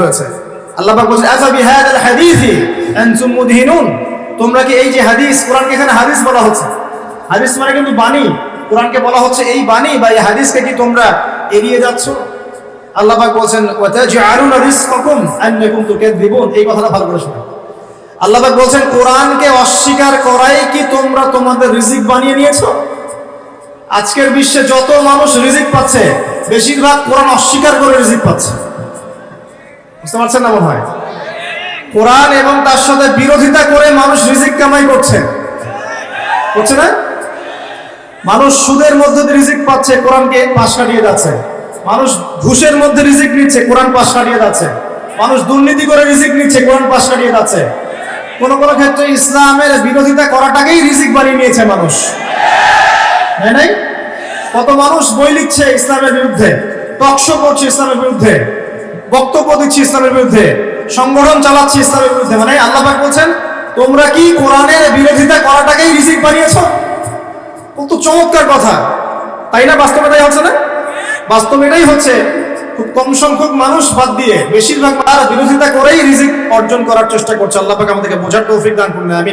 হয়েছে। আল্লাহ পাক বলেন আফা বিহাদাল হাদিসি আনতুম মুদহিনুন, তোমরা কি এই যে হাদিস, কোরআনকে এখানে হাদিস বলা হচ্ছে, হাদিস মানে কিন্তু বাণী, কোরআনকে বলা হচ্ছে এই বাণী বা এই হাদিসকে কি তোমরা এড়িয়ে যাচ্ছ? আল্লাহ পাক বলেন ওয়া তাজআলুনা রিজকাকুম আন্নাকুম তুকাযযিবুন, এই কথাটা ভালো করে শুনুন। আল্লাহ পাক বলেন কোরআনকে অস্বীকার করাই কি তোমরা তোমাদের রিজিক বানিয়ে নিয়েছো? আজকের বিশ্বে যত মানুষ রিজিক পাচ্ছে বেশিরভাগ কোরআন অস্বীকার করে রিজিক পাচ্ছে। বুঝতে পারছেন না মনে হয়? কোরআন এবং তার সাথে বিরোধিতা করে মানুষ রিজিক কামাই করছে না? মানুষ সুদের মধ্যে রিজিক পাচ্ছে, কোরআনকে পাশ কাটিয়ে যাচ্ছে। মানুষ ঘুষের মধ্যে রিজিক নিচ্ছে, কোরআন পাশ কাটিয়ে যাচ্ছে। মানুষ দুর্নীতি করে রিজিক নিচ্ছে, কোরআন পাশ কাটিয়ে যাচ্ছে। কোনো কোনো ক্ষেত্রে ইসলামের বিরোধিতা করাটাকেই রিজিক বানিয়ে নিয়েছে মানুষ, তাই নাই? কত মানুষ বই লিখছে ইসলামের বিরুদ্ধে, টকশো করছে ইসলামের বিরুদ্ধে, বক্তব্য দিচ্ছে ইসলামের বিরুদ্ধে, সংগঠন চালাচ্ছে ইসলামের বিরুদ্ধে। মানে আল্লাহ পাক বলছেন তোমরা কি কোরআনের বিরোধিতা করাটাকেই রিজিক বানিয়েছো? কত চমৎকার কথা, তাই না? বাস্তবে তাই হচ্ছে না? বাস্তবে এটাই হচ্ছে। খুব কম সংখ্যক মানুষ বাদ দিয়ে বেশিরভাগ বিরোধিতা করেই রিজিক অর্জন করার চেষ্টা করছে। আল্লাহ পাক আমাদেরকে বোঝার তৌফিক দান করুন। আমি